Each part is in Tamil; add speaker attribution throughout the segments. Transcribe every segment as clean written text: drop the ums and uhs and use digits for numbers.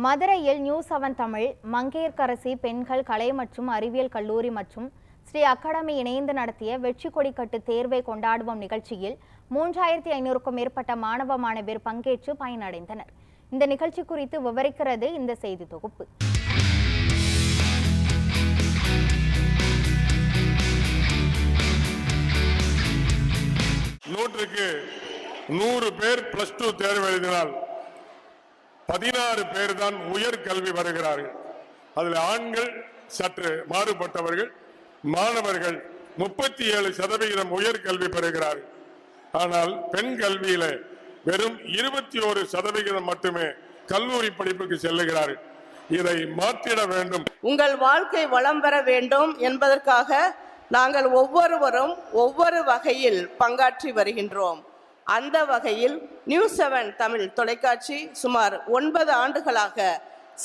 Speaker 1: மதுரையில் நியூ7 தமிழ், மங்கையர்க்கரசி பெண்கள் கலை மற்றும் அறிவியல் கல்லூரி மற்றும் ஸ்ரீ அகாடமி இணைந்து நடத்திய வெற்றி கொடிக்கட்டு தேர்வை கொண்டாடுவோம் நிகழ்ச்சியில் 3500க்கும் மேற்பட்ட மாணவ மாணவியர் பங்கேற்று பயனடைந்தனர். இந்த நிகழ்ச்சி குறித்து விவரிக்கிறது இந்த செய்தி தொகுப்பு.
Speaker 2: நூற்றுக்கு 100 பேர் +2 தேர்வு எழுதினால் 16 பேர் தான் உயர் கல்வி வருகிறார்கள். அதில் ஆண்கள் சற்று மாறுபட்டவர்கள், மாணவர்கள் 37% உயர் கல்வி பெறுகிறார்கள். ஆனால் பெண் கல்வியில வெறும் 21% மட்டுமே கல்லூரி படிப்புக்கு செல்லுகிறார்கள். இதை மாற்றிட வேண்டும்.
Speaker 3: உங்கள் வாழ்க்கை வளம் பெற வேண்டும் என்பதற்காக நாங்கள் ஒவ்வொருவரும் ஒவ்வொரு வகையில் பங்காற்றி வருகின்றோம். அந்த வகையில் நியூ7 தமிழ் தொலைக்காட்சி சுமார் 9 ஆண்டுகளாக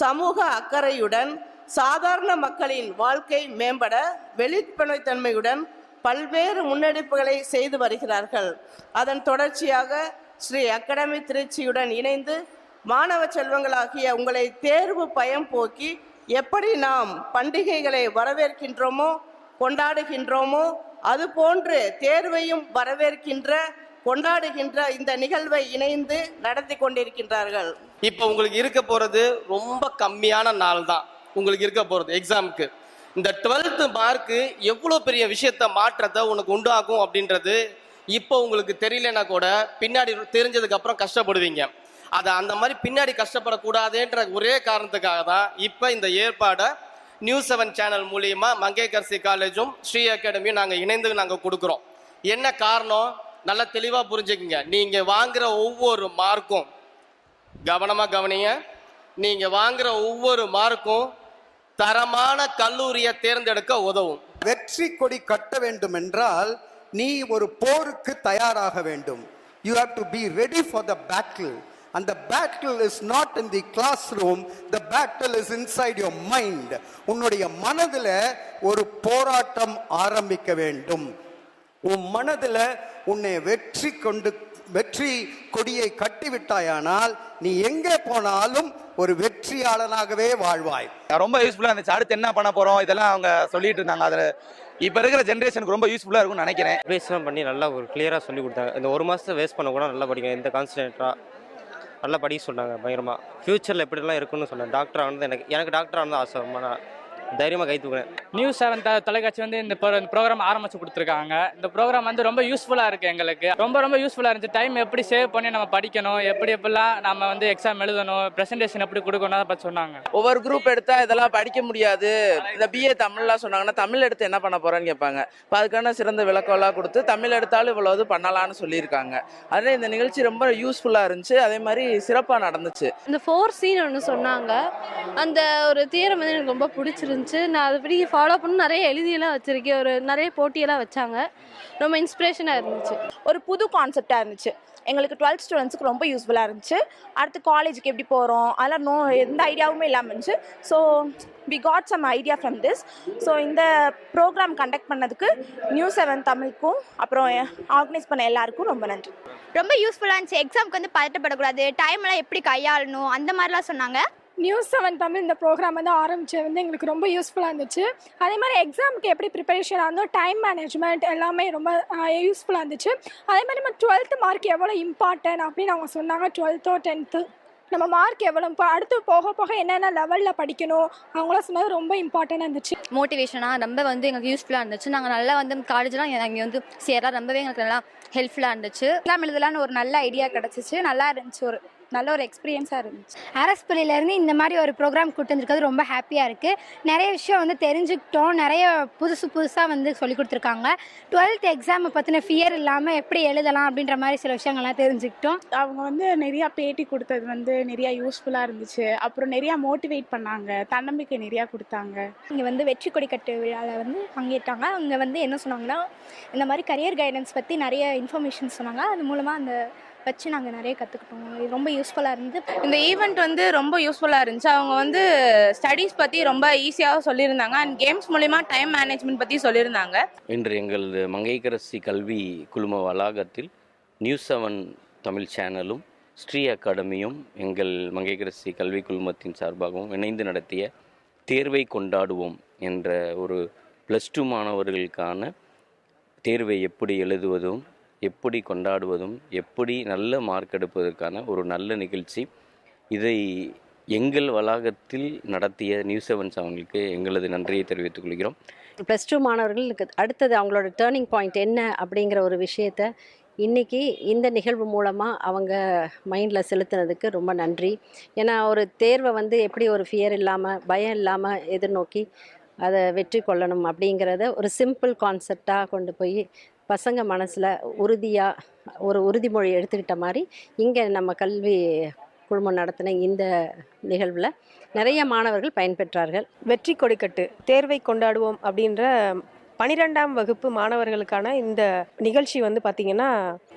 Speaker 3: சமூக அக்கறையுடன் சாதாரண மக்களின் வாழ்க்கை மேம்பட வெளிப்படைத்தன்மையுடன் பல்வேறு முன்னெடுப்புகளை செய்து வருகிறார்கள். அதன் தொடர்ச்சியாக ஸ்ரீ அகாடமி திருச்சியுடன் இணைந்து மாணவ செல்வங்களாகிய உங்களை தேர்வு பயம் போக்கி எப்படி நாம் பண்டிகைகளை வரவேற்கின்றோமோ கொண்டாடுகின்றோமோ அதுபோன்று தேர்வையும் வரவேற்கின்ற கொண்டாடுகின்ற இந்த நிகழ்வை இணைந்து நடத்தி கொண்டிருக்கின்றார்கள்.
Speaker 4: இப்போ உங்களுக்கு இருக்க போறது ரொம்ப கம்மியான நாள் தான். உங்களுக்கு இருக்க போறது எக்ஸாமுக்கு இந்த 12th மார்க்கு எவ்வளோ பெரிய விஷயத்த மாற்றத்தை உனக்கு உண்டாகும் அப்படின்றது இப்போ உங்களுக்கு தெரியலன்னா கூட பின்னாடி தெரிஞ்சதுக்கு அப்புறம் கஷ்டப்படுவீங்க. அதை அந்த மாதிரி பின்னாடி கஷ்டப்படக்கூடாதுன்ற ஒரே காரணத்துக்காக தான் இப்போ இந்த ஏற்பாடை நியூ7 சேனல் மூலியமா மங்கையர்க்கரசி காலேஜும் ஸ்ரீ அகாடமியும் நாங்கள் இணைந்து நாங்கள் கொடுக்குறோம். என்ன காரணம் நல்லா தெளிவாக புரிஞ்சுக்குங்க. நீங்கள் வாங்குற ஒவ்வொரு மார்க்கும் கவனமாக கவனிங்க. நீங்கள் வாங்குற ஒவ்வொரு மார்க்கும் தரமான கல்லூரியை தேர்ந்தெடுக்க உதவும்.
Speaker 5: வெற்றி கொடி கட்ட வேண்டும் என்றால் நீ ஒரு போருக்கு தயாராக வேண்டும். You have to be ready for the battle. And the battle is not in the classroom, the battle is inside your mind. உன்னுடைய மனதில் ஒரு போராட்டம் ஆரம்பிக்க வேண்டும். உன் மனதில் உன்னை வெற்றி கொடியை கட்டிவிட்டாயானால் நீ எங்கே போனாலும் ஒரு வெற்றியாளனாகவே வாழ்வாய்.
Speaker 6: ரொம்ப யூஸ்ஃபுல்லாக இருந்துச்சு. அடுத்து என்ன பண்ண போகிறோம் இதெல்லாம் அவங்க சொல்லிட்டு இருந்தாங்க. அதில் இப்போ இருக்கிற ஜென்ரேஷனுக்கு ரொம்ப யூஸ்ஃபுல்லாக இருக்கும்னு நினைக்கிறேன்.
Speaker 7: வேஸ்ட்லாம் பண்ணி நல்லா ஒரு கிளியராக சொல்லி கொடுத்தாங்க. இந்த ஒரு மாதத்தை வேஸ்ட் பண்ண கூட நல்லா படிக்க, இந்த கான்சன்ட்ரேட்டாக நல்லா படிக்க சொன்னாங்க. பயங்கரமாக ஃப்யூச்சரில் எப்படிலாம் இருக்குன்னு சொன்னேன். டாக்டர் ஆனது எனக்கு டாக்டர் ஆனது ஆசை. நான் தைரியமாக கை தூக்குறேன். நியூ7
Speaker 8: தொலைக்காட்சி வந்து இந்த ப்ரோக்ராம் ஆரம்பிச்சு கொடுத்துருக்காங்க. இந்த ப்ரோக்ராம் வந்து ரொம்ப யூஸ்ஃபுல்லாக இருக்குது. எங்களுக்கு ரொம்ப யூஸ்ஃபுல்லாக இருந்துச்சு. டைம் எப்படி சேவ் பண்ணி நம்ம படிக்கணும், எப்படிலாம் நம்ம வந்து எக்ஸாம் எழுதணும், ப்ரெசன்டேஷன் எப்படி கொடுக்கணும், அதை பற்றி சொன்னாங்க.
Speaker 9: ஒவ்வொரு குரூப் எடுத்தால் இதெல்லாம் படிக்க முடியாது, இந்த BA தமிழ்லாம் சொன்னாங்கன்னா தமிழ் எடுத்து என்ன பண்ண போகிறேன்னு கேட்பாங்க. இப்போ அதுக்கான சிறந்த விளக்கம்லாம் கொடுத்து தமிழ் எடுத்தாலும் இவ்வளோ இது பண்ணலான்னு சொல்லியிருக்காங்க. அதனால் இந்த நிகழ்ச்சி ரொம்ப யூஸ்ஃபுல்லாக இருந்துச்சு. அதே மாதிரி சிறப்பாக நடந்துச்சு.
Speaker 10: இந்த 4C ஒன்று சொன்னாங்க. அந்த ஒரு தியரம் வந்து எனக்கு ரொம்ப பிடிச்சிருந்துச்சு. நான் அதுபடி ஃபாலோ பண்ணி நிறைய எழுதியெல்லாம் வச்சிருக்கேன். நிறைய போட்டியெல்லாம் வச்சாங்க. ரொம்ப இன்ஸ்பிரேஷனாக இருந்துச்சு.
Speaker 11: ஒரு புது கான்செப்டாக இருந்துச்சு. எங்களுக்கு 12th ஸ்டூடெண்ட்ஸுக்கு ரொம்ப யூஸ்ஃபுல்லாக இருந்துச்சு. அடுத்து காலேஜுக்கு எப்படி போகிறோம் அதெல்லாம் எந்த ஐடியாவுமே இல்லாமல் இருந்துச்சு. So we got some idea from this. So இந்த ப்ரோக்ராம் கண்டக்ட் பண்ணதுக்கு நியூ7 தமிழுக்கும் அப்புறம் ஆர்கனைஸ் பண்ண எல்லாருக்கும் ரொம்ப நன்றி.
Speaker 12: ரொம்ப யூஸ்ஃபுல்லாக இருந்துச்சு. எக்ஸாமுக்கு வந்து பதட்டப்படக்கூடாது, டைம்லாம் எப்படி கையாளணும் அந்த மாதிரிலாம் சொன்னாங்க.
Speaker 13: நியூ7 தமிழ் இந்த ப்ரோக்ராம் வந்து ஆரம்பித்தது வந்து எங்களுக்கு ரொம்ப யூஸ்ஃபுல்லாக இருந்துச்சு. அதே மாதிரி எக்ஸாமுக்கு எப்படி ப்ரிப்பரேஷனாக இருந்தோம், டைம் மேனேஜ்மெண்ட் எல்லாமே ரொம்ப யூஸ்ஃபுல்லாக இருந்துச்சு. அதே மாதிரி நம்ம 12th மார்க் எவ்வளோ இம்பார்ட்டன்ட் அப்படின்னு அவங்க சொன்னாங்க. 12th 10th நம்ம மார்க் எவ்வளோ அடுத்து போக போக என்னென்ன லெவலில் படிக்கணும் அவங்களாம் சொன்னது ரொம்ப இம்பார்ட்டண்டாக இருந்துச்சு.
Speaker 10: மோட்டிவேஷனாக ரொம்ப வந்து எங்களுக்கு யூஸ்ஃபுல்லாக இருந்துச்சு. நாங்கள் நல்லா வந்து காலேஜ்லாம் இங்கே வந்து சேரலாம் ரொம்பவே எங்களுக்கு நல்லா ஹெல்ப்ஃபுல்லாக இருந்துச்சு.
Speaker 12: எக்ஸாம் எழுதலான்னு ஒரு நல்ல ஐடியா கிடச்சிச்சு. நல்லா இருந்துச்சு. நல்ல ஒரு எக்ஸ்பீரியன்ஸாக இருந்துச்சு.
Speaker 10: அரஸ்பள்ளியிலேருந்து இந்த மாதிரி ஒரு ப்ரோக்ராம் கூட்டு வந்துருக்கிறது ரொம்ப ஹாப்பியாக இருக்குது. நிறைய விஷயம் வந்து தெரிஞ்சுக்கிட்டோம். நிறைய புதுசாக வந்து சொல்லி கொடுத்துருக்காங்க. 12th எக்ஸாமை பற்றின ஃபியர் இல்லாமல் எப்படி எழுதலாம் அப்படின்ற மாதிரி சில விஷயங்கள்லாம் தெரிஞ்சுக்கிட்டோம்.
Speaker 11: அவங்க வந்து நிறையா பேட்டி கொடுத்தது வந்து நிறையா யூஸ்ஃபுல்லாக இருந்துச்சு. அப்புறம் நிறையா மோட்டிவேட் பண்ணாங்க, தன்னம்பிக்கை நிறையா கொடுத்தாங்க.
Speaker 12: இங்கே வந்து வெற்றி கொடிக்கட்டு விழாவில் வந்து பங்கேற்றாங்க. அவங்க வந்து என்ன சொன்னாங்கன்னா இந்த மாதிரி கரியர் கைடன்ஸ் பற்றி நிறைய இன்ஃபர்மேஷன் சொன்னாங்க. அது மூலமாக அந்த வச்சு நாங்கள் நிறைய கற்றுக்கிட்டோம். இது ரொம்ப யூஸ்ஃபுல்லாக இருந்து.
Speaker 14: இந்த ஈவெண்ட் வந்து ரொம்ப யூஸ்ஃபுல்லாக இருந்துச்சு. அவங்க வந்து ஸ்டடீஸ் பற்றி ரொம்ப ஈஸியாக சொல்லியிருந்தாங்க. அண்ட் கேம்ஸ் மூலிமா டைம் மேனேஜ்மெண்ட் பற்றி சொல்லியிருந்தாங்க.
Speaker 7: இன்று எங்கள் மங்கையர்க்கரசி கல்வி குழும வளாகத்தில் நியூ7 தமிழ் சேனலும்
Speaker 15: ஸ்ரீ அகாடமியும் எங்கள் மங்கையர்கரசி கல்வி குழுமத்தின் சார்பாகவும் இணைந்து நடத்திய தேர்வை கொண்டாடுவோம் என்ற ஒரு +2 மாணவர்களுக்கான தேர்வை எப்படி எழுதுவதும் எப்படி கொண்டாடுவதும் எப்படி நல்ல மார்க் எடுப்பதற்கான ஒரு நல்ல நிகழ்ச்சி. இதை எங்கள் வளாகத்தில் நடத்திய நியூஸ்7 அவர்களுக்கு எங்களது நன்றியை தெரிவித்துக் கொள்கிறோம்.
Speaker 16: +2 மாணவர்களுக்கு அடுத்தது அவங்களோட டேர்னிங் பாயிண்ட் என்ன அப்படிங்கிற ஒரு விஷயத்தை இன்றைக்கி இந்த நிகழ்வு மூலமாக அவங்க மைண்டில் செலுத்தினதுக்கு ரொம்ப நன்றி. ஏன்னா ஒரு தேர்வை வந்து எப்படி ஒரு ஃபியர் இல்லாமல் பயம் இல்லாமல் எதிர்நோக்கி அதை வெற்றி கொள்ளணும் அப்படிங்கிறத ஒரு சிம்பிள் கான்செப்டாக கொண்டு போய் பசங்க மனசில் உறுதியாக ஒரு உறுதிமொழி எடுத்துக்கிட்ட மாதிரி இங்கே நம்ம கல்வி குழுமம் நடத்தின இந்த நிகழ்வில் நிறைய மாணவர்கள் பயன்பெற்றார்கள்.
Speaker 17: வெற்றி கொடிக்கட்டு தேர்வை கொண்டாடுவோம் அப்படின்ற 12ஆம் வகுப்பு மாணவர்களுக்கான இந்த நிகழ்ச்சி வந்து பார்த்திங்கன்னா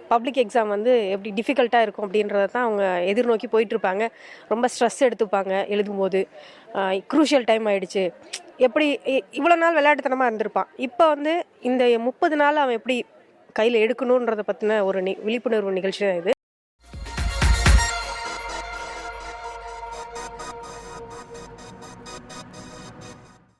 Speaker 17: பப்ளிக் எக்ஸாம் வந்து எப்படி டிஃபிகல்ட்டாக இருக்கும் அப்படின்றத தான் அவங்க எதிர்நோக்கி போயிட்டுருப்பாங்க. ரொம்ப ஸ்ட்ரெஸ் எடுத்துப்பாங்க எழுதும்போது. க்ரூஷியல் டைம் ஆகிடுச்சு, எப்படி இவ்வளோ நாள் விளையாட்டுத்தனமாக இருந்திருப்பான், இப்போ வந்து இந்த 30 நாள் அவன் எப்படி கையில் எடுக்கணுன்றதை பற்றின ஒரு விழிப்புணர்வு நிகழ்ச்சி தான் இது.